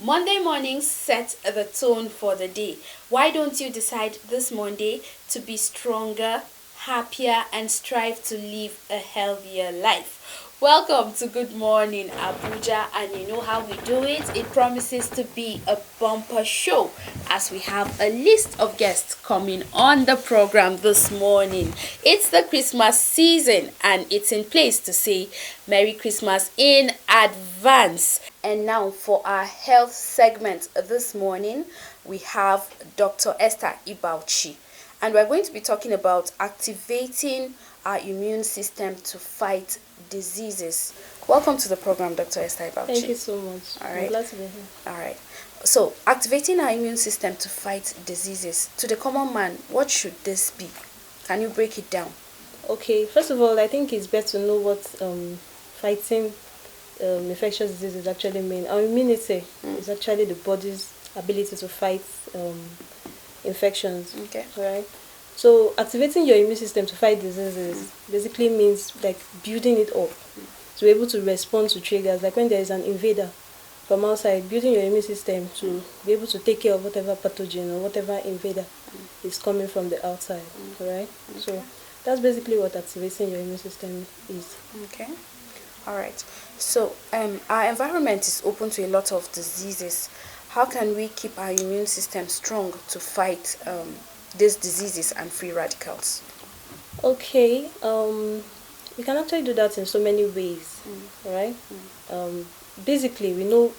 Monday mornings set the tone for the day. Why don't you decide this Monday to be stronger, happier, and strive to live a healthier life? Welcome to Good Morning Abuja, and you know how we do it. It promises to be a bumper show as we have a list of guests coming on the program this morning. It's the Christmas season, and it's in place to say Merry Christmas in advance. And now for our health segment this morning, we have Dr. Esther Ibauchi. And we're going to be talking about activating our immune system to fight diseases. Welcome to the program, Dr. Esther Ibauchi. Thank you so much. All right. I'm glad to be here. All right. So, activating our immune system to fight diseases. To the common man, what should this be? Can you break it down? Okay, first of all, I think it's better to know what fighting infectious diseases actually mean. Our immunity is actually the body's ability to fight infections. Okay. Right. So activating your immune system to fight diseases basically means like building it up to be able to respond to triggers. Like when there is an invader from outside, building your immune system to be able to take care of whatever pathogen or whatever invader is coming from the outside. Right. Okay. So that's basically what activating your immune system is. Okay. All right. So, our environment is open to a lot of diseases. How can we keep our immune system strong to fight these diseases and free radicals? Okay. We can actually do that in so many ways. Right. Basically, we know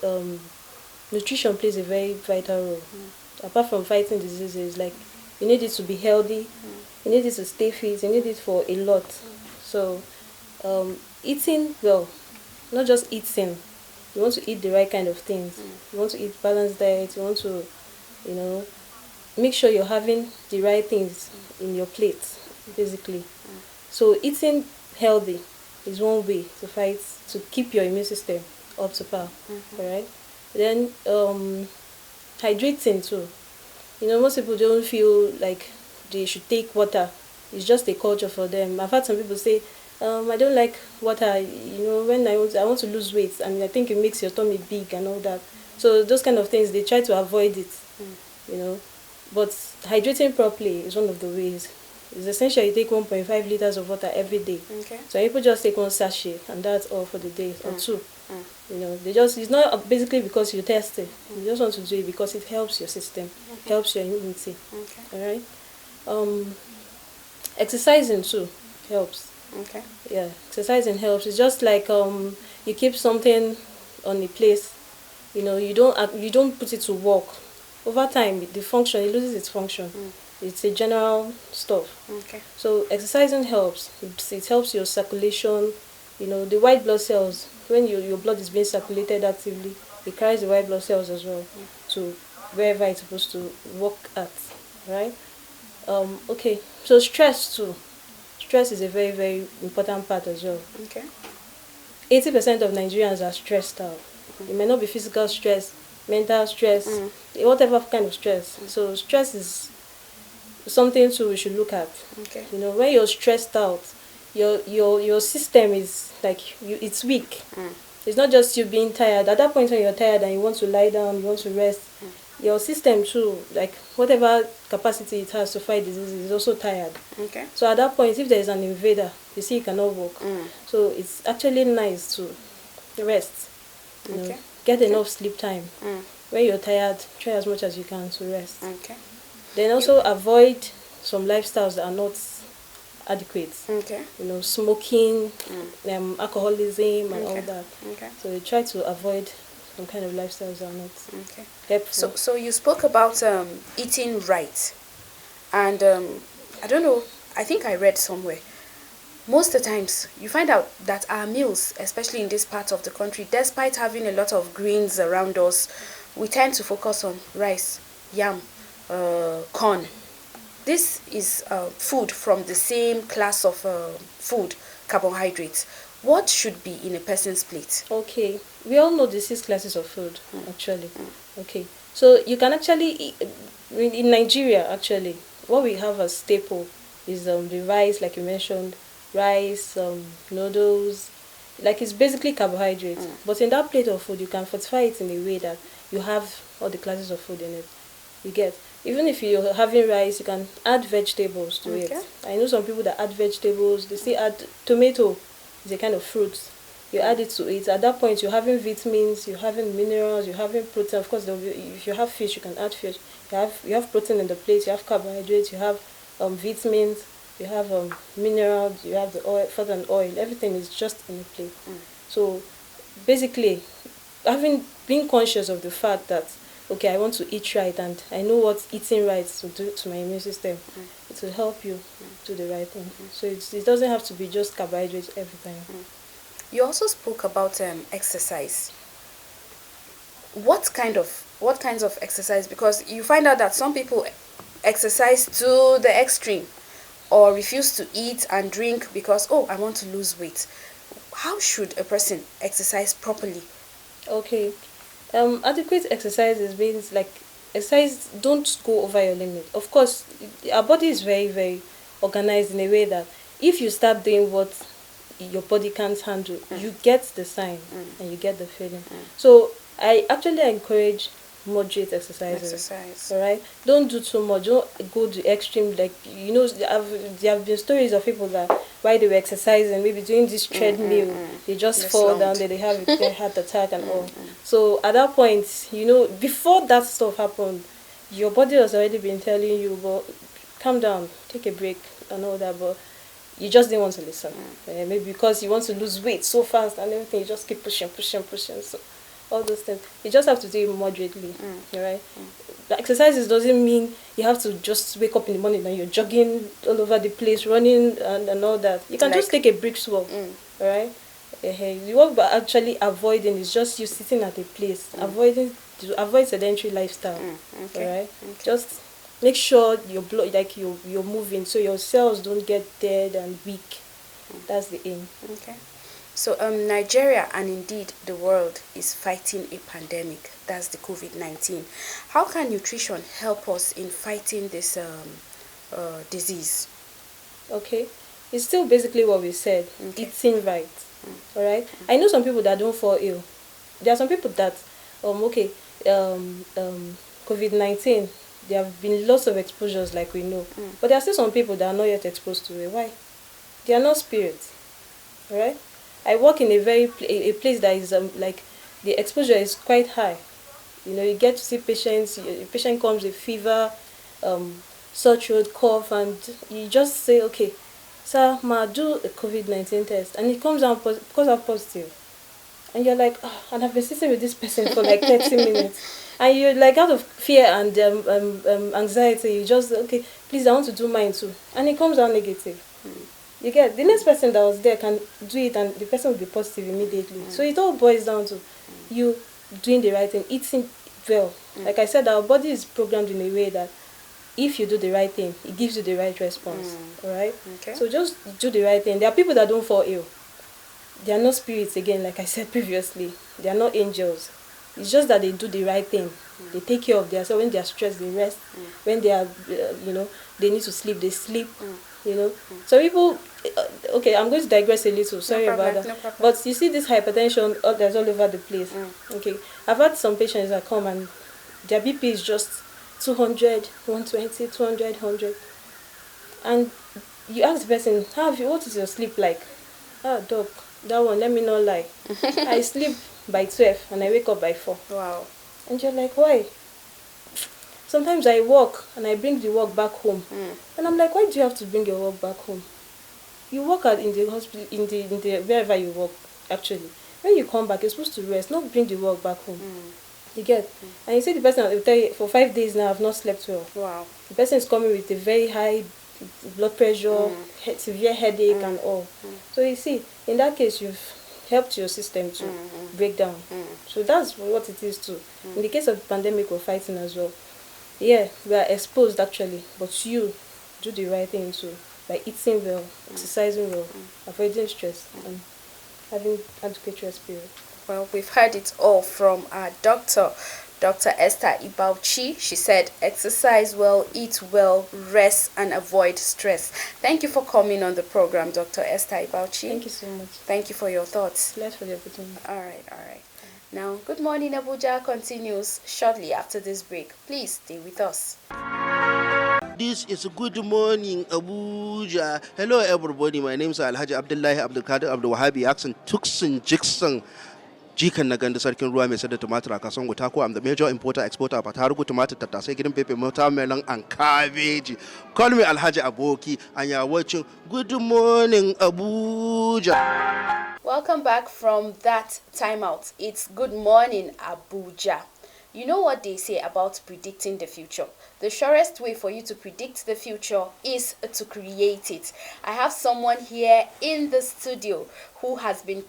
nutrition plays a very vital role. Apart from fighting diseases, like you need it to be healthy, you need it to stay fit, you need it for a lot. So, eating well, not just eating. You want to eat the right kind of things. You want to eat balanced diet. You want to, you know, make sure you're having the right things in your plate, basically. So eating healthy is one way to fight, to keep your immune system up to par. Alright. Then hydrating too. Most people don't feel like they should take water. It's just a culture for them. I've had some people say, I don't like water, when I want to lose weight, and I think it makes your tummy big and all that. So those kind of things, they try to avoid it, But hydrating properly is one of the ways. It's essential you take 1.5 liters of water every day. Okay. So people just take one sachet and that's all for the day, or two. It's not basically because you're thirsty. You just want to do it because it helps your system, helps your immunity. Okay. All right. Exercising too helps. Okay. Yeah, exercising helps. It's just like you keep something on a place. You don't put it to work. Over time, it loses its function. It's a general stuff. Okay. So exercising helps. It helps your circulation. The white blood cells, when your blood is being circulated actively, it carries the white blood cells as well to wherever it's supposed to work at, right? Okay. So stress too. Stress is a very, very important part as well. Okay. 80% of Nigerians are stressed out. It may not be physical stress, mental stress, whatever kind of stress. So stress is something too we should look at. Okay. When you're stressed out, your system is like it's weak. It's not just you being tired. At that point when you're tired and you want to lie down, you want to rest, your system too, like whatever capacity it has to fight diseases, is also tired. Okay. So at that point, if there is an invader, you see you cannot walk. So it's actually nice to rest. Okay. Get enough sleep time. When you're tired, try as much as you can to rest. Okay. Then also avoid some lifestyles that are not adequate. Okay. Smoking, alcoholism, and all that. Okay. So you try to avoid some kind of lifestyles that are not Okay. helpful. So you spoke about eating right, and I don't know. I think I read somewhere. Most of the times, you find out that our meals, especially in this part of the country, despite having a lot of greens around us, we tend to focus on rice, yam, corn. This is food from the same class of food, carbohydrates. What should be in a person's plate? Okay, we all know the 6 classes of food, actually. Okay, so you can actually in Nigeria, actually, what we have as staple is the rice, like you mentioned, rice, noodles, like it's basically carbohydrates. But in that plate of food, you can fortify it in a way that you have all the classes of food in it. You get, even if you're having rice, you can add vegetables to Okay. it. I know some people that add vegetables. They still add tomato. It's a kind of fruit. You add it to it. At that point, you're having vitamins, you're having minerals, you're having protein. Of course, if you have fish, you can add fish. You have protein in the plate. You have carbohydrates. You have vitamins. You have minerals. You have the oil, fat and oil. Everything is just in the plate. So basically, having being conscious of the fact that okay, I want to eat right, and I know what eating right will do to my immune system. It will help you do the right thing. So it doesn't have to be just carbohydrates every time. You also spoke about exercise. What kinds of exercise? Because you find out that some people exercise to the extreme, or refuse to eat and drink because, oh, I want to lose weight. How should a person exercise properly? Okay. Adequate exercises means like exercise. Don't go over your limit. Of course, our body is very very organized in a way that if you start doing what your body can't handle, you get the sign and you get the feeling. So I actually encourage moderate exercises. Exercise. All right, don't do too much. Don't go to extreme. Like there have been stories of people that while they were exercising, maybe doing this treadmill, they just They fall down. slumped. They have a heart attack and all. So at that point, before that stuff happened, your body has already been telling you, but calm down, take a break and all that. But you just didn't want to listen. Maybe because you want to lose weight so fast and everything, you just keep pushing, pushing, pushing. So all those things, you just have to do it moderately. Right? The exercises doesn't mean you have to just wake up in the morning and you're jogging all over the place, running and all that. You can just Like, take a brisk walk. All right? What we're actually avoiding is just you sitting at a place, to avoid sedentary lifestyle. okay. All right? Just make sure your blood, like you're moving, so your cells don't get dead and weak. That's the aim. Okay. So Nigeria and indeed the world is fighting a pandemic. That's the COVID-19. How can nutrition help us in fighting this disease? Okay, it's still basically what we said. Okay. Eating right. All right. I know some people that don't fall ill. There are some people that okay, COVID-19. There have been lots of exposures, like we know, but there are still some people that are not yet exposed to it. Why? They are not spirits. All right. I work in a place that is like the exposure is quite high. You get to see patients. A patient comes with fever, sore throat, cough, and you just say, okay, sir, ma, do a COVID-19 test, and it comes out positive, and you're like, oh, and I've been sitting with this person for like 30 minutes, and you're like out of fear and anxiety, you just okay, please, I want to do mine too, and it comes out negative. You get, the next person that was there can do it and the person will be positive immediately. So it all boils down to you doing the right thing, eating well. Like I said, our body is programmed in a way that if you do the right thing, it gives you the right response. Alright? Okay. So just do the right thing. There are people that don't fall ill. They are not spirits again, like I said previously. They are not angels. It's just that they do the right thing. They take care of themselves. When they are stressed, they rest. When they are, they need to sleep, they sleep. So people, okay, I'm going to digress a little. Sorry about that. No problem. But you see this hypertension that's all over the place. Okay, I've had some patients that come and their BP is just 200, 120, 200, 100. And you ask the person, what is your sleep like? Doc, that one, let me not lie. I sleep by 12 and I wake up by 4. Wow. And you're like, why? Sometimes I work and I bring the work back home. And I'm like, why do you have to bring your work back home? You work in the hospital, in the wherever you work, actually. When you come back, you're supposed to rest, not bring the work back home. You get? And you see the person will tell you, for 5 days now, I've not slept well. Wow. The person is coming with a very high blood pressure, severe headache and all. So you see, in that case, you've helped your system to break down. So that's what it is too. In the case of the pandemic, we're fighting as well. Yeah, we are exposed actually, but you do the right thing too by eating well, exercising well, avoiding stress, and having adequate rest period. Well, we've heard it all from our doctor. Dr. Esther Ibauchi. She said, exercise well, eat well, rest, and avoid stress. Thank you for coming on the program, Dr. Esther Ibauchi. Thank you so much. Thank you for your thoughts. Glad for the opportunity. All right. Now, Good Morning Abuja continues shortly after this break. Please stay with us. This is Good Morning Abuja. Hello everybody, my name is Alhaji Abdullahi Abdulkadir Abdul Wahabi Aksan Tuksin Jikson Jikan Naganda Sarkin Ruwa Mai Sada Tumatir a Kason Gutako. I'm the major importer exporter of Atarugu tomato tattasai gidan pepe watermelon and cabbage. Call me Alhaji Aboki and you're watching Good Morning Abuja. Welcome back from that timeout. It's Good Morning Abuja. You know what they say about predicting the future. The surest way for you to predict the future is to create it. I have someone here in the studio who has been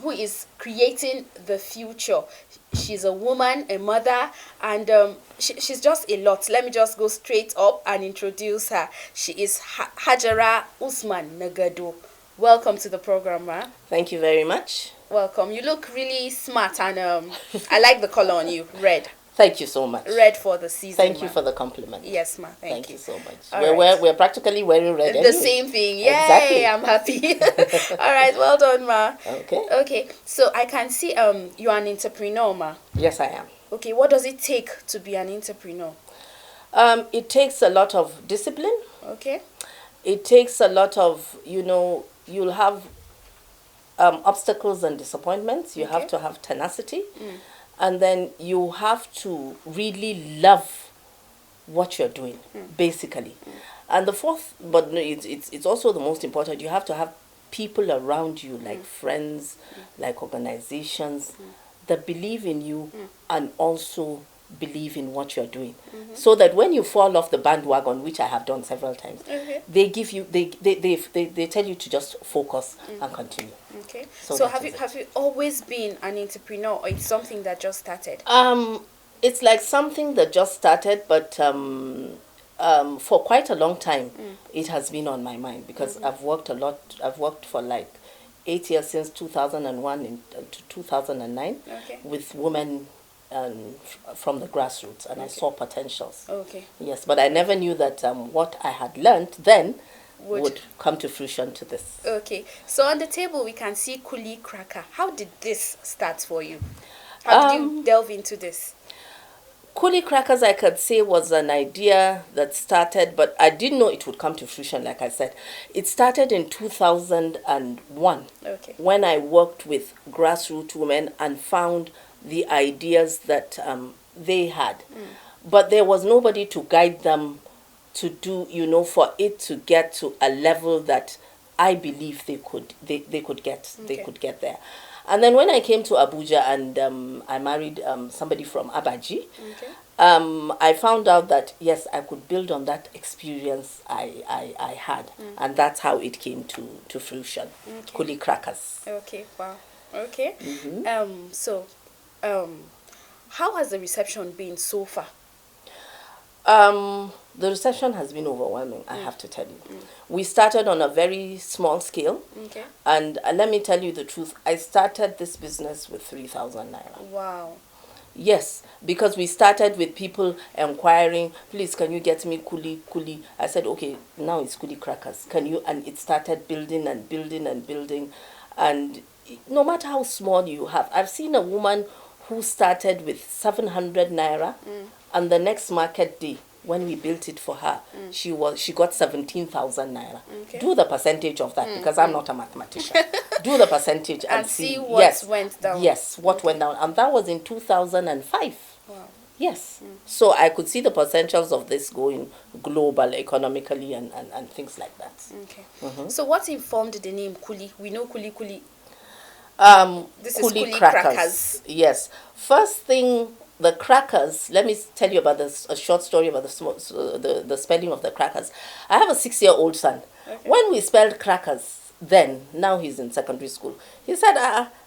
who is creating the future. She's a woman, a mother, and she's just a lot. Let me just go straight up and introduce her. She is Hajara Usman Nagado. Welcome to the program, Ma. Thank you very much. Welcome. You look really smart, and I like the color on you, red. Thank you so much. Red for the season. Thank you ma. for the compliment. Yes, ma. Thank you so much. All right. We're practically wearing red. The anyway. same thing. Yay, Exactly. I'm happy. All right, well done, ma. Okay. Okay, so I can see you're an entrepreneur, ma. Yes, I am. Okay, what does it take to be an entrepreneur? It takes a lot of discipline. Okay. It takes a lot of, you'll have obstacles and disappointments. You have to have tenacity. And then you have to really love what you're doing, basically. And the fourth, but no, it's also the most important, you have to have people around you, like friends, like organizations, that believe in you and also believe in what you're doing. So that when you fall off the bandwagon, which I have done several times, they give you, they tell you to just focus and continue. Okay. So So that have is you always been an entrepreneur, or it's something that just started? It's like something that just started, but for quite a long time, it has been on my mind because I've worked a lot. I've worked for like 8 years since 2001 to 2009 with women from the grassroots, and I saw potentials. Okay. Yes, but I never knew that what I had learned then would come to fruition to this. Okay. So on the table we can see Kuli Cracker. How did this start for you? How did you delve into this? Coolie Crackers, I could say, was an idea that started, but I didn't know it would come to fruition, like I said. It started in 2001 when I worked with grassroots women and found the ideas that they had. But there was nobody to guide them to do, for it to get to a level that I believe they could get there. And then when I came to Abuja and I married somebody from Abuja, I found out that, yes, I could build on that experience I had. And that's how it came to fruition. Coolie Crackers. Okay, wow. Okay. How has the reception been so far? The reception has been overwhelming, I have to tell you. We started on a very small scale. And let me tell you the truth, I started this business with 3,000 naira. Wow. Yes, because we started with people inquiring, please, can you get me Coolie? I said, okay, now it's Coolie Crackers. Can you? And it started building and building and building. And no matter how small you have, I've seen a woman who started with 700 naira, and the next market day, when we built it for her, she got 17,000 naira. Do the percentage of that, because I'm not a mathematician. Do the percentage and see what went down. Yes, what went down. And that was in 2005. Wow. Yes. So I could see the potentials of this going global economically and things like that. Okay. So what informed the name Coolie? We know Coolie. This is Coolie Coolie Crackers. Yes. First thing, the crackers, let me tell you about this, a short story about the spelling of the crackers. I have a 6-year-old son. When we spelled crackers, then, now he's in secondary school. He said,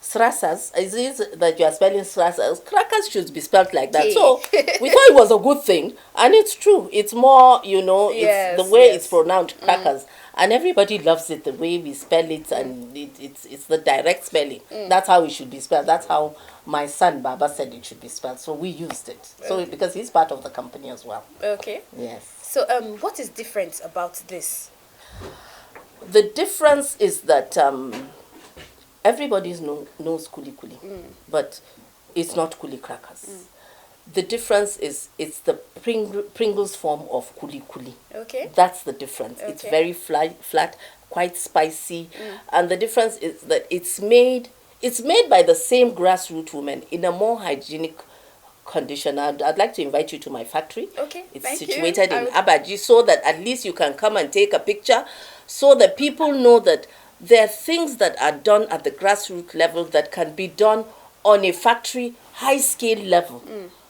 srasas, is it that you are spelling srasas? Crackers should be spelled like that. So we thought it was a good thing. And it's true. It's more, it's the way it's pronounced, crackers. And everybody loves it, the way we spell it, and it's the direct spelling. That's how it should be spelled. That's how my son, Baba, said it should be spelled. So we used it. So because he's part of the company as well. Okay. Yes. So what is different about this? The difference is that everybody knows kuli kuli, but it's not kuli crackers. The difference is it's the Pringles form of kuli kuli. Okay. That's the difference. Okay. It's very flat, quite spicy, and the difference is that it's made by the same grassroots women in a more hygienic condition. I'd like to invite you to my factory. Okay. It's situated in Abuja, so that at least you can come and take a picture, so that people know that there are things that are done at the grassroots level that can be done on a factory high scale level.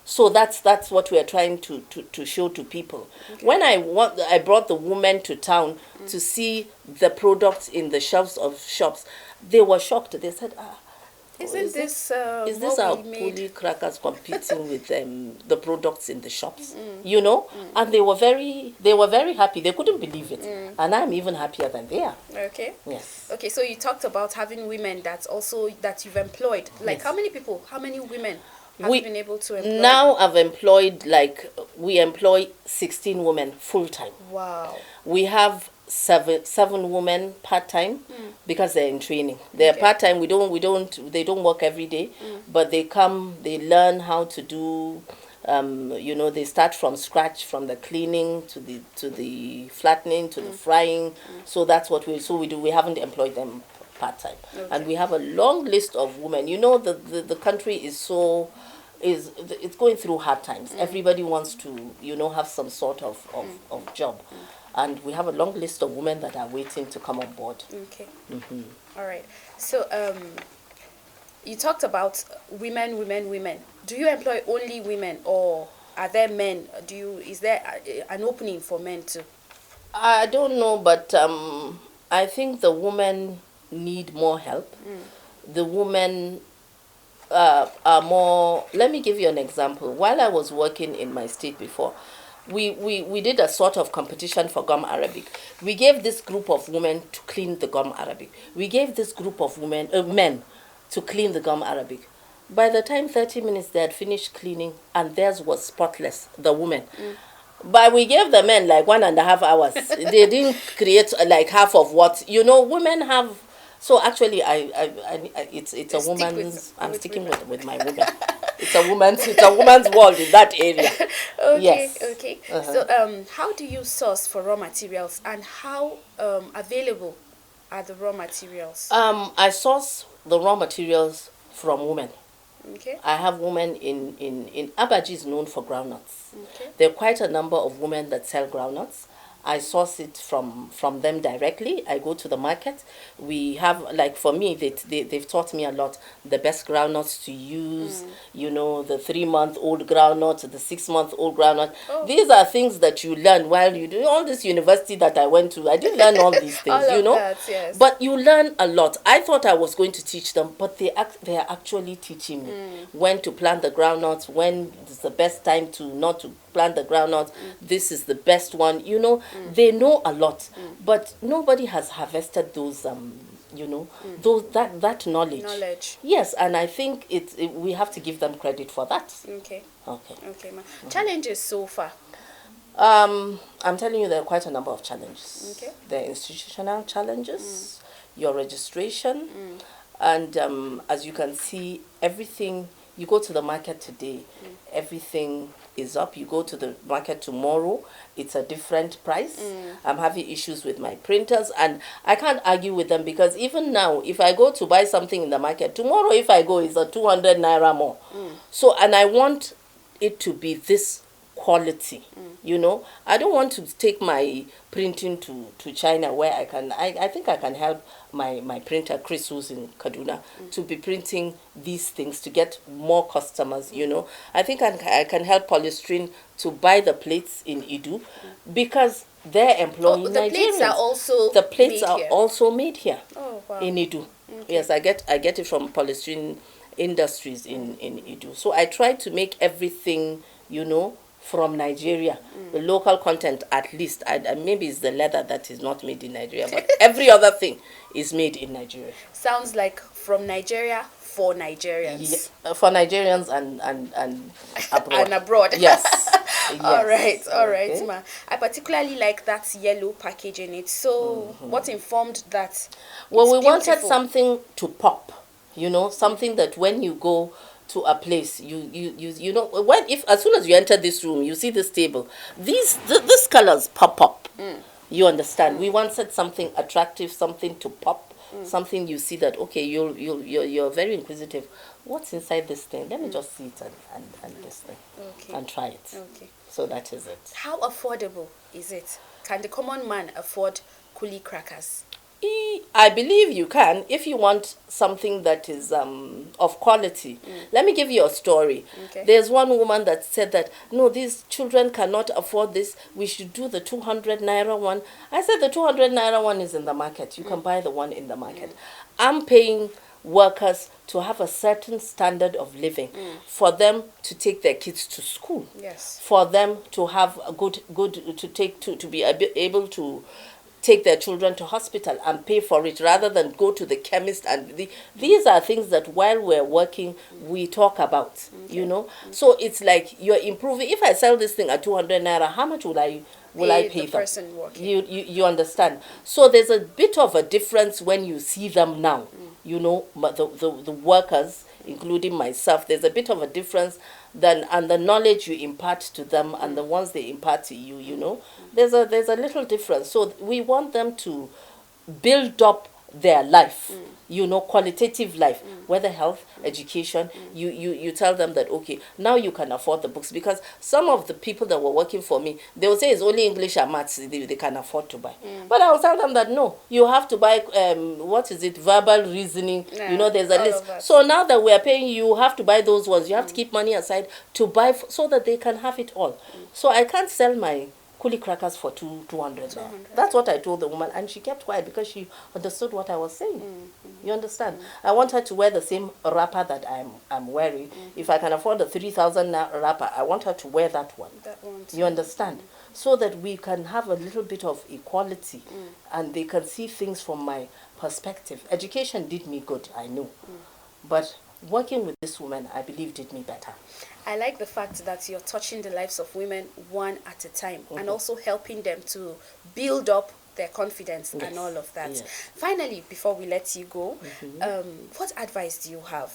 So that's what we are trying to show to people. Okay. When I brought the women to town to see the products in the shelves of shops, they were shocked. They said, Isn't this our kuli crackers competing with the products in the shops? And they were very happy. They couldn't believe it, and I'm even happier than they are. Okay. Yes. Okay. So you talked about having women that you've employed. Like, yes. How many women have you been able to employ? Now I've employed, we employ 16 women full time. Wow. We have seven women part-time because they're in training. They're part-time. They don't work every day, but they come, they learn how to do, they start from scratch, from the cleaning to the flattening to the frying. So that's what we do. We haven't employed them part-time. Okay. And we have a long list of women. The country is it's going through hard times. Everybody wants to, have some sort of job. And we have a long list of women that are waiting to come on board. Okay. All right. So you talked about women. Do you employ only women, or are there men? Is there an opening for men too? I don't know, but I think the women need more help. The women are more. Let me give you an example. While I was working in my state before, we did a sort of competition for gum Arabic. We gave this group of women to clean the gum Arabic. We gave this group of men to clean the gum Arabic. By the time 30 minutes they had finished cleaning, and theirs was spotless, the women. But we gave the men 1.5 hours. They didn't create half of what women have. So actually, it's a woman's. I'm sticking with my woman. It's a woman's world in that area. Okay. Yes. Okay. So how do you source for raw materials, and how available are the raw materials? I source the raw materials from women. Okay. I have women in Abuja is known for groundnuts. Okay. There are quite a number of women that sell groundnuts. I source it from them directly. I go to the market. We have, for me, they've taught me a lot. The best groundnuts to use, the 3-month-old groundnut, the 6-month-old groundnut. Oh. These are things that you learn while you do all this university that I went to. I didn't learn all these things, that, yes. But you learn a lot. I thought I was going to teach them, but they are actually teaching me when to plant the groundnuts, when is the best time not to plant the groundnuts. This is the best one. They know a lot, but nobody has harvested those that knowledge. Yes, and I think we have to give them credit for that. Okay, ma. Challenges so far? I'm telling you, there are quite a number of challenges. Okay. There are institutional challenges, your registration, and as you can see, everything. You go to the market today, everything is up. You go to the market tomorrow, it's a different price. I'm having issues with my printers, and I can't argue with them, because even now, if I go to buy something in the market, tomorrow if I go, it's a 200 naira more. So, and I want it to be this quality. I don't want to take my printing to China, where I think I can help my printer Chris, who's in Kaduna, to be printing these things to get more customers. I think I can help Polystyrene to buy the plates in Idu, because they're employing the Nigerians. plates are also The plates made are here. also made here. Oh, wow. In Idu. Okay. Yes, I get it from polystyrene industries in Idu. So I try to make everything, from Nigeria. The local content, at least. Maybe it's the leather that is not made in Nigeria, but every other thing is made in Nigeria. Sounds like from Nigeria for Nigerians. Yeah, for Nigerians and abroad. And abroad. Yes. All right, Okay. ma. I particularly like that yellow package in it. So, what informed that? Well, It's we wanted beautiful. something to pop, something that when you go to a place, as soon as you enter this room, you see this table, these colors pop up. You understand? We wanted something attractive, something to pop, something you see that, okay, you're very inquisitive. What's inside this thing? Let me just see it and this thing, Okay. and try it. Okay. So that is it. How affordable is it? Can the common man afford coolie crackers? I believe you can if you want something that is of quality. Let me give you a story. Okay. There's one woman that said that, no, these children cannot afford this. We should do the 200 naira one. I said the 200 naira one is in the market. You can buy the one in the market. I'm paying workers to have a certain standard of living, for them to take their kids to school. Yes. For them to have a good to be able to take their children to hospital and pay for it, rather than go to the chemist. And these are things that while we're working, we talk about, So it's like you're improving. If I sell this thing at 200 naira, how much will I pay the them? person working. You understand? So there's a bit of a difference when you see them now, but the workers, including myself, there's a bit of a difference and the knowledge you impart to them and the ones they impart to you, there's a little difference. So we want them to build up their life, qualitative life, whether health, education. You tell them that, okay, now you can afford the books, because some of the people that were working for me, they will say it's only English and maths they can afford to buy. But I will tell them that no, you have to buy verbal reasoning. There's a list. So now that we are paying you, have to buy those ones. You have to keep money aside to buy so that they can have it all. So I can't sell my coolie crackers for 200 now. That's what I told the woman, and she kept quiet because she understood what I was saying. You understand? I want her to wear the same wrapper that I'm wearing. If I can afford the 3,000 wrapper, I want her to wear that one. You understand? So that we can have a little bit of equality, and they can see things from my perspective. Education did me good, I know, but working with this woman, I believe, did me better. I like the fact that you're touching the lives of women one at a time, and also helping them to build up their confidence and all of that. Yes. Finally, before we let you go, what advice do you have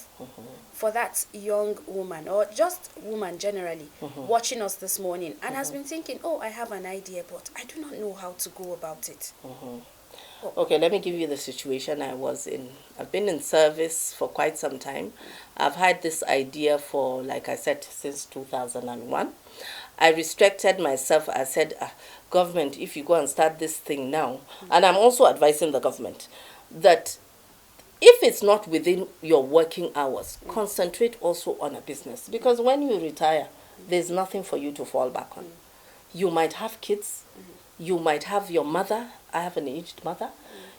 for that young woman, or just woman generally, watching us this morning and has been thinking, oh, I have an idea, but I do not know how to go about it? Okay, let me give you the situation I was in. I've been in service for quite some time. I've had this idea for, like I said, since 2001. I restricted myself. I said, government, if you go and start this thing now, and I'm also advising the government that if it's not within your working hours, concentrate also on a business. Because when you retire, there's nothing for you to fall back on. You might have kids. You might have your mother. I have an aged mother.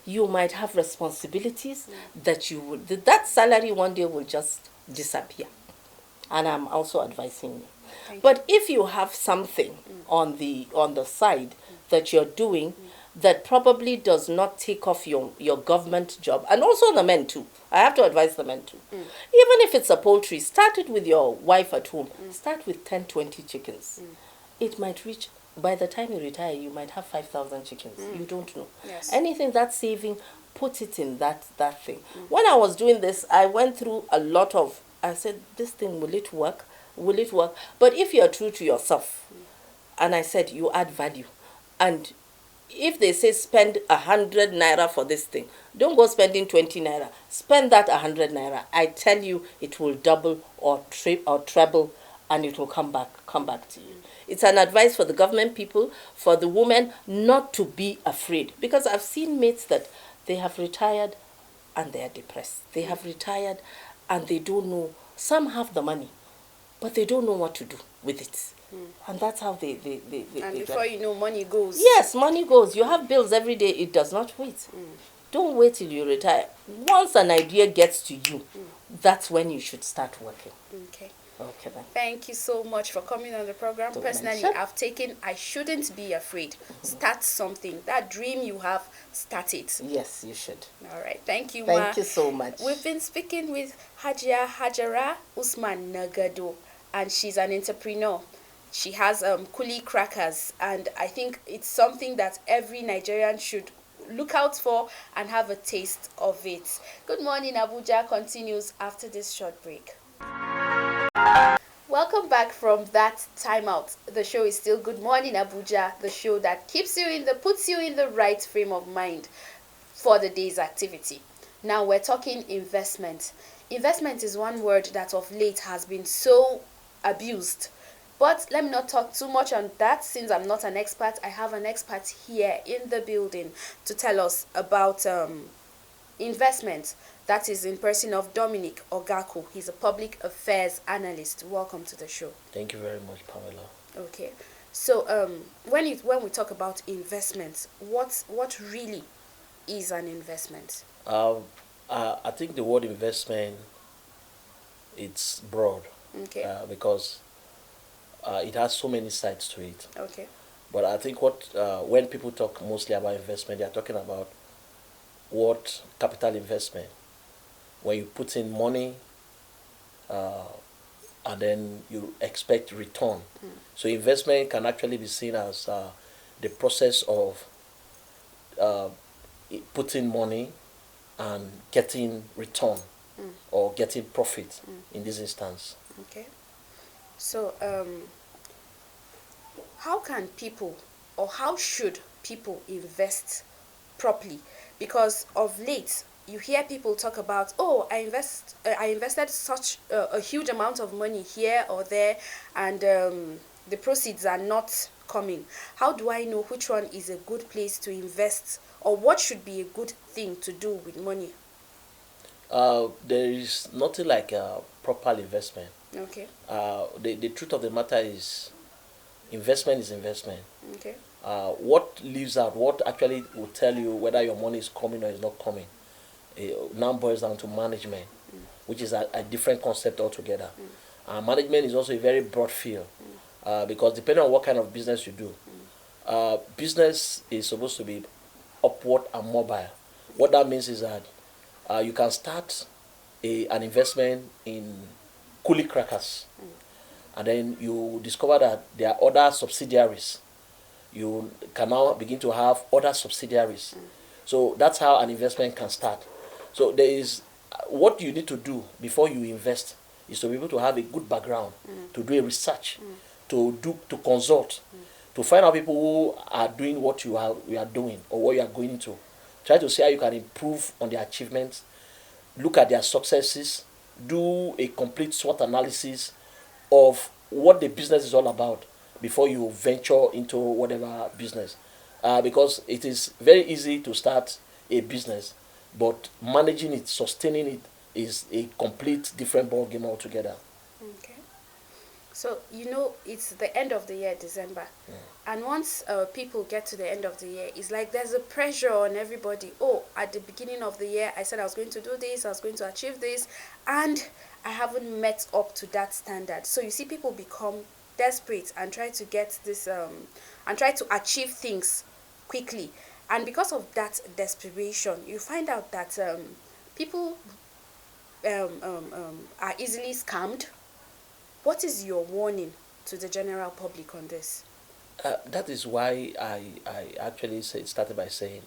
You might have responsibilities that salary one day will just disappear. And I'm also advising you. But if you have something on the side that you're doing that probably does not take off your government job, and also the men too. I have to advise the men too. Even if it's a poultry, start it with your wife at home. Start with 10, 20 chickens. It might reach, by the time you retire, you might have 5,000 chickens. You don't know. Yes. Anything that's saving, put it in that thing. When I was doing this, I went through a lot of, I said, this thing, will it work? Will it work? But if you're true to yourself, and I said, you add value. And if they say spend 100 naira for this thing, don't go spending 20 naira. Spend that 100 naira. I tell you, it will double or treble, and it will come back to you. It's an advice for the government people, for the women, not to be afraid. Because I've seen mates that they have retired and they are depressed. They have retired and they don't know. Some have the money, but they don't know what to do with it. And that's how they and before you know, money goes. Yes, money goes. You have bills every day. It does not wait. Don't wait till you retire. Once an idea gets to you, that's when you should start working. Okay. Okay then. Thank you so much for coming on the program. Don't Personally, mention. I've taken I shouldn't be afraid. Start something. That dream you have, start it. Yes, you should. All right. Thank you, Ma. Thank you so much. We've been speaking with Hajia Hajara Usman Nagado, and she's an entrepreneur. She has Kuli crackers, and I think it's something that every Nigerian should look out for and have a taste of it. Good Morning Abuja continues after this short break. Welcome back from that timeout. The show is still Good Morning Abuja, the show that puts you in the right frame of mind for the day's activity. Now we're talking investment. Investment is one word that of late has been so abused. But let me not talk too much on that since I'm not an expert. I have an expert here in the building to tell us about investment. That is in person of Dominic Ogaku. He's a public affairs analyst. Welcome to the show. Thank you very much, Pamela. Okay. So when we talk about investments, what really is an investment? I think the word investment, it's broad. Okay. Because it has so many sides to it. Okay. But I think when people talk mostly about investment, they are talking about what capital investment, when you put in money and then you expect return. So investment can actually be seen as the process of putting money and getting return or getting profit in this instance. Okay. So how can people, or how should people invest properly? Because of late you hear people talk about, oh, I invested such a huge amount of money here or there, and the proceeds are not coming. How do I know which one is a good place to invest, or what should be a good thing to do with money? There is nothing like a proper investment. Okay. The truth of the matter is, investment is investment. Okay. What leaves out, what actually will tell you whether your money is coming or is not coming, now boils down to management, which is a different concept altogether. Management is also a very broad field, because depending on what kind of business you do, business is supposed to be upward and mobile. What that means is that you can start an investment in coolie crackers, and then you discover that there are other subsidiaries. You can now begin to have other subsidiaries. So that's how an investment can start. So there is what you need to do before you invest is to be able to have a good background, to do a research, to consult, to find out people who are doing what you are doing or what you are going into. Try to see how you can improve on their achievements, look at their successes, do a complete SWOT analysis of what the business is all about before you venture into whatever business. Because it is very easy to start a business, but managing it, sustaining it is a complete different ball game altogether. Okay. So, it's the end of the year, December. And once people get to the end of the year, it's like there's a pressure on everybody. Oh, at the beginning of the year, I said I was going to do this, I was going to achieve this, and I haven't met up to that standard. So you see people become desperate and try to get this, and try to achieve things quickly. And because of that desperation, you find out that people are easily scammed. What is your warning to the general public on this? That is why I actually started by saying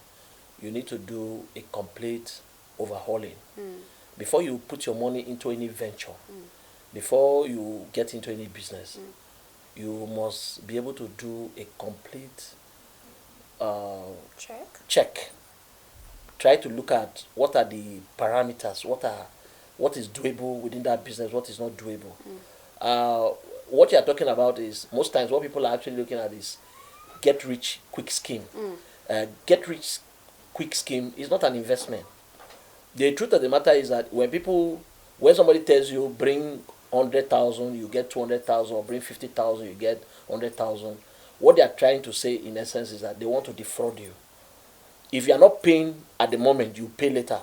you need to do a complete overhauling. Before you put your money into any venture, before you get into any business, you must be able to do a complete check. Try to look at what are the parameters, what is doable within that business, what is not doable. What you are talking about is, most times what people are actually looking at is get rich quick scheme. Get rich quick scheme is not an investment. The truth of the matter is that when somebody tells you bring 100,000, you get 200,000, or bring 50,000, you get 100,000. What they are trying to say in essence is that they want to defraud you. If you are not paying at the moment, you pay later.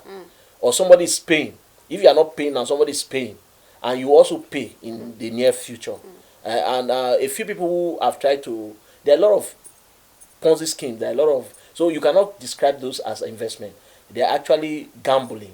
Or somebody is paying. If you are not paying and somebody is paying, and you also pay in the near future. And a few people who have tried to, there are a lot of Ponzi schemes, there are a lot of, so you cannot describe those as investment. They are actually gambling.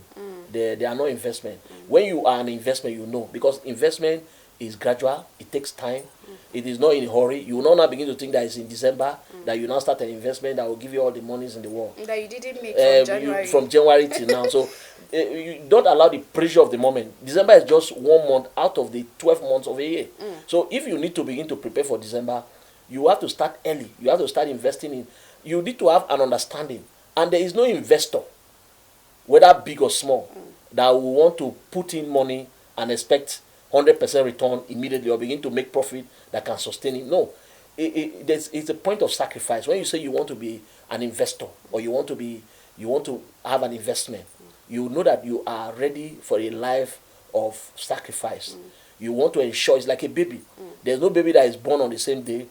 They are not investment. When you are an investment, you know, because investment is gradual, it takes time, it is not in a hurry. You will not now begin to think that it's in December that you now start an investment that will give you all the monies in the world. That you didn't make from January. From January till now. So you don't allow the pressure of the moment. December is just 1 month out of the 12 months of a year. So if you need to begin to prepare for December, you have to start early. You have to start investing in. You need to have an understanding. And there is no investor, whether big or small, that will want to put in money and expect 100% return immediately or begin to make profit that can sustain it. No. It's a point of sacrifice. When you say you want to be an investor or you want to have an investment, you know that you are ready for a life of sacrifice. You want to ensure it's like a baby. There's no baby that is born on the same day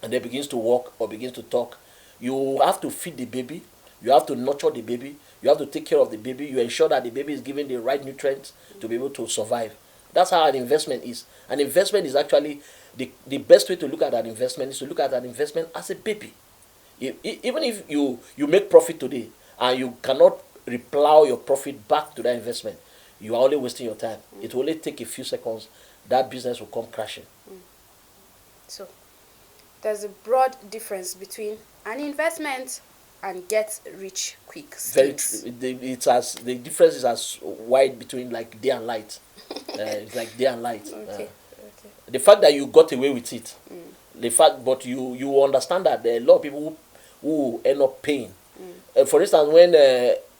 and then begins to walk or begins to talk. You have to feed the baby. You have to nurture the baby. You have to take care of the baby. You ensure that the baby is given the right nutrients to be able to survive. That's how an investment is. An investment is actually the best way to look at an investment is to look at an investment as a baby. Even if you make profit today and you cannot replow your profit back to that investment, you are only wasting your time. It will only take a few seconds. That business will come crashing. So there's a broad difference between an investment and get rich quick schemes. The difference is as wide between like day and light. It's like day and light. Okay. The fact that you got away with it, but you understand that there are a lot of people who end up paying. For instance, when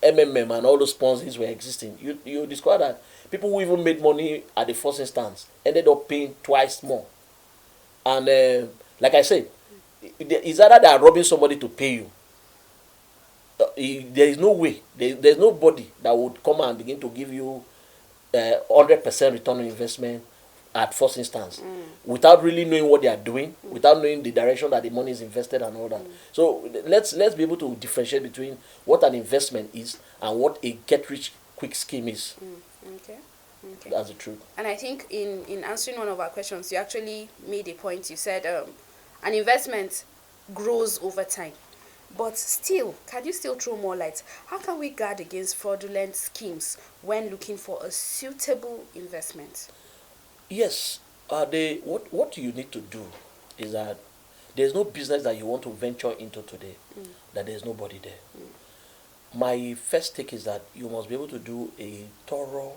MMM and all those Ponzi's were existing, you discover that people who even made money at the first instance ended up paying twice more. And like I said, it's either they are robbing somebody to pay you. There is no way. There's nobody that would come and begin to give you 100% return on investment at first instance without really knowing what they are doing, without knowing the direction that the money is invested and all that. So let's be able to differentiate between what an investment is and what a get rich quick scheme is. Okay. That's the truth. And I think in answering one of our questions, you actually made a point. You said an investment grows over time. But still, can you still throw more light? How can we guard against fraudulent schemes when looking for a suitable investment? Yes. What you need to do is that there's no business that you want to venture into today that there's nobody there. My first take is that you must be able to do a thorough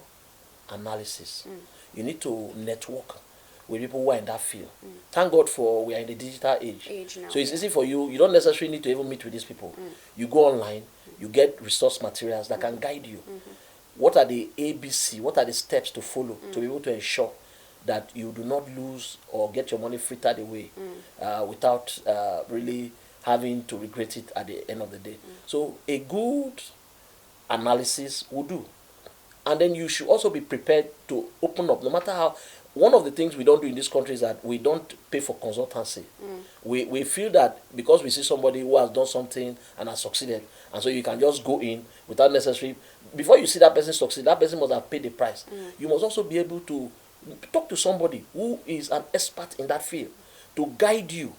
analysis. You need to network with people who are in that field. Thank God we are in the digital age now, so it's easy for you. You don't necessarily need to even meet with these people. You go online, you get resource materials that can guide you. What are the ABC? What are the steps to follow to be able to ensure that you do not lose or get your money frittered away without really having to regret it at the end of the day? So a good analysis will do. And then you should also be prepared to open up, no matter how. One of the things we don't do in this country is that we don't pay for consultancy. We feel that because we see somebody who has done something and has succeeded, and so you can just go in without necessarily, before you see that person succeed, that person must have paid the price. You must also be able to talk to somebody who is an expert in that field to guide you,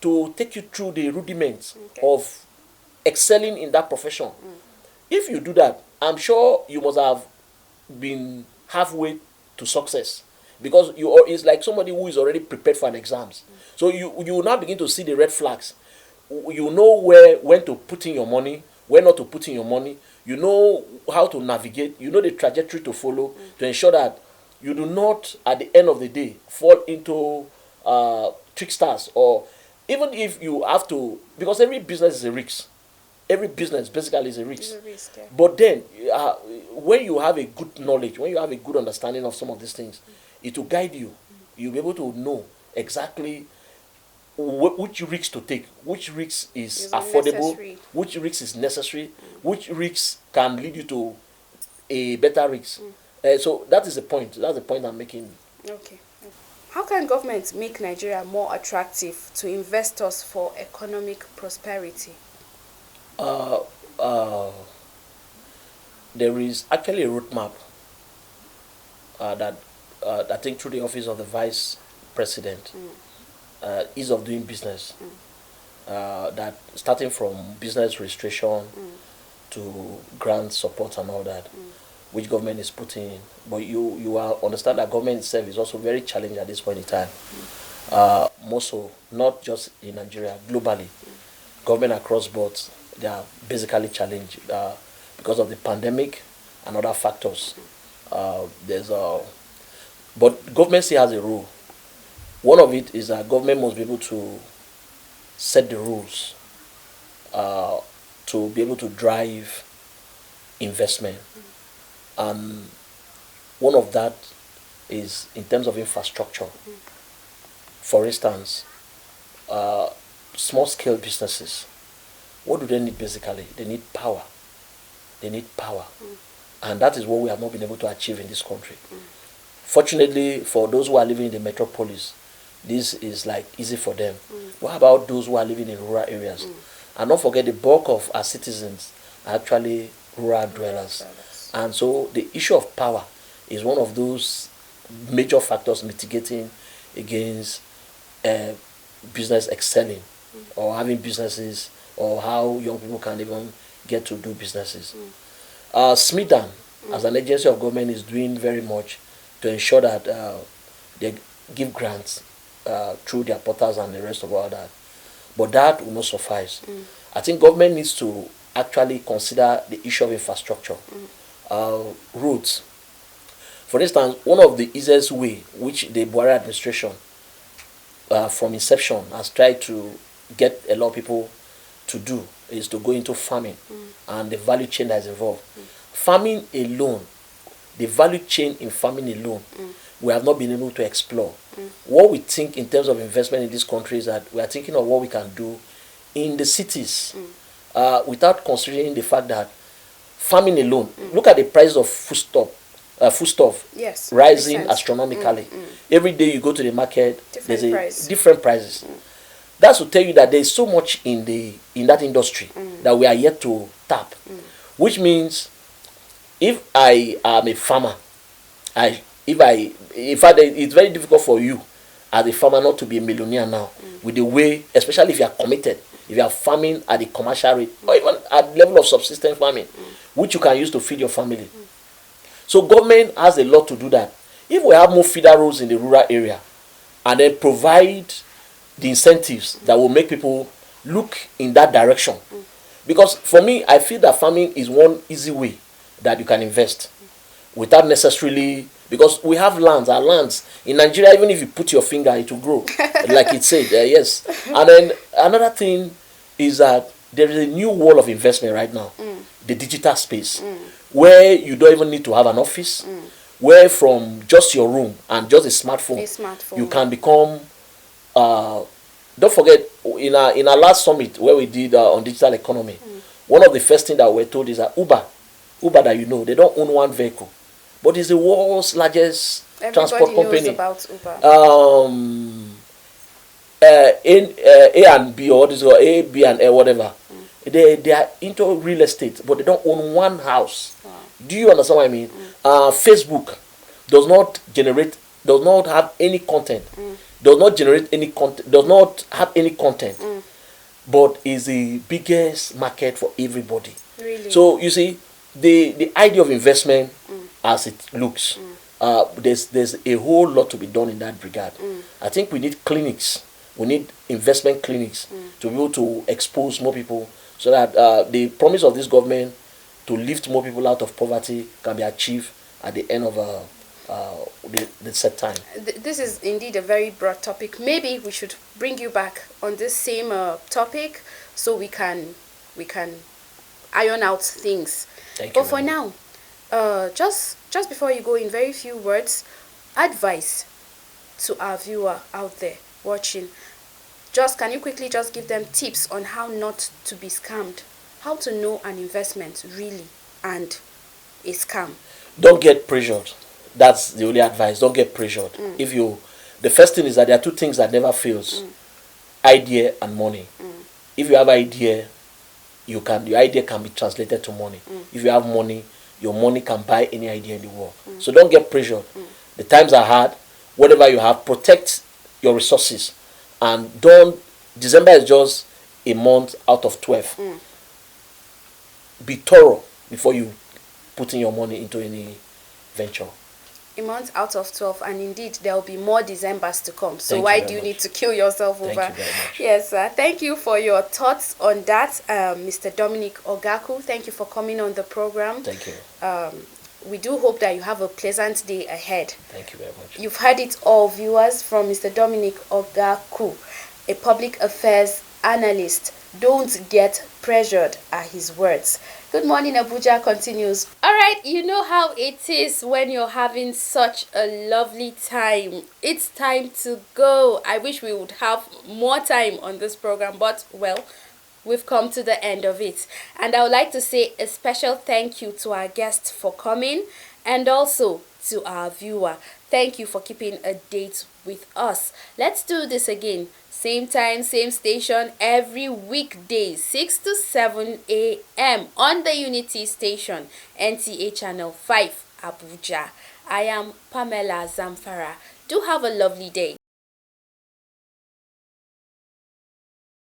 to take you through the rudiments of excelling in that profession. If you do that, I'm sure you must have been halfway to success. Because it's like somebody who is already prepared for an exams. So you will now begin to see the red flags. You know when to put in your money, where not to put in your money. You know how to navigate. You know the trajectory to follow to ensure that you do not, at the end of the day, fall into tricksters. Or even if you have to, because every business is a risk. Every business basically is a risk. But then, when you have a good knowledge, when you have a good understanding of some of these things, it will guide you. You'll be able to know exactly which risks to take, which risks is affordable, which risks is necessary, which risks can lead you to a better risk. So that is the point. That's the point I'm making Okay. How can government make Nigeria more attractive to investors for economic prosperity? Uh, uh, there is actually a roadmap that I think through the office of the vice president, ease of doing business, that starting from business registration to grant support and all that, which government is putting in. But you are understand that government itself is also very challenging at this point in time. More so, not just in Nigeria, globally, government across boards, they are basically challenged because of the pandemic and other factors. There's a But government still has a role. One of it is that government must be able to set the rules to be able to drive investment. And one of that is in terms of infrastructure. For instance, small scale businesses, what do they need basically? They need power. They need power. And that is what we have not been able to achieve in this country. Fortunately, for those who are living in the metropolis, this is like easy for them. What about those who are living in rural areas? And don't forget, the bulk of our citizens are actually rural dwellers. And so the issue of power is one of those major factors mitigating against business excelling or having businesses, or how young people can even get to do businesses. SMIDAN, as an agency of government, is doing very much to ensure that they give grants through their portals and the rest of all that. But that will not suffice. I think government needs to actually consider the issue of infrastructure, roads. For instance, one of the easiest way which the Buhari administration from inception has tried to get a lot of people to do is to go into farming and the value chain that is involved. Farming alone, the value chain in farming alone, we have not been able to explore. What we think in terms of investment in this country is that we are thinking of what we can do in the cities without considering the fact that farming alone, look at the price of foodstuff Yes, rising 100%. astronomically. Every day you go to the market, Different there's price. different prices. That's to tell you that there's so much in that industry that we are yet to tap. Which means if I am a farmer, in fact, it's very difficult for you as a farmer not to be a millionaire now with the way, especially if you are committed, if you are farming at the commercial rate or even at the level of subsistence farming, which you can use to feed your family. So government has a lot to do that. If we have more feeder roads in the rural area and then provide the incentives that will make people look in that direction. Because for me, I feel that farming is one easy way that you can invest without necessarily, because we have lands, our lands in Nigeria, even if you put your finger, it will grow, like it said, yes. And then another thing is that there is a new wall of investment right now, the digital space, where you don't even need to have an office, where from just your room and just a smartphone. You can become, don't forget, in our last summit where we did on digital economy, one of the first things that we're told is that Uber that you know, they don't own one vehicle, but it's the world's largest transport company. Everybody knows about Uber. A and B, or this, or A, B and A, whatever. They are into real estate, but they don't own one house. Do you understand what I mean? Facebook does not have any content, does not generate any content, does not have any content, but is the biggest market for everybody. Really? So you see, the idea of investment as it looks, there's a whole lot to be done in that regard. I think we need clinics, we need investment clinics to be able to expose more people so that the promise of this government to lift more people out of poverty can be achieved at the end of the set time. This is indeed a very broad topic. Maybe we should bring you back on this same topic so we can iron out things. But for now, just before you go, in very few words, advice to our viewer out there watching. Can you quickly just give them tips on how not to be scammed? How to know an investment really and a scam? Don't get pressured. That's the only advice. Don't get pressured. If you, the first thing is that there are two things that never fails: idea and money. If you have idea, your idea can be translated to money. If you have money, your money can buy any idea in the world. So don't get pressured. The times are hard. Whatever you have, protect your resources, and don't. December is just a month out of 12. Be thorough before you put in your money into any venture. A month out of 12, and indeed there will be more Decembers to come. So Thank why you do very you need much. to kill yourself Thank over? you very much. Yes, sir. Thank you for your thoughts on that, Mr. Dominic Ogaku. Thank you for coming on the program. Thank you. We do hope that you have a pleasant day ahead. Thank you very much. You've heard it all, viewers, from Mr. Dominic Ogaku, a public affairs analyst. Don't get pressured are his words. Good morning, Abuja continues. All right, you know how it is when you're having such a lovely time. It's time to go. I wish we would have more time on this program, but well, we've come to the end of it. And I would like to say a special thank you to our guests for coming, and also to our viewer. Thank you for keeping a date with us. Let's do this again. Same time, same station, every weekday, 6 to 7 a.m. on the Unity station, NTA Channel 5, Abuja. I am Pamela Zamfara. Do have a lovely day.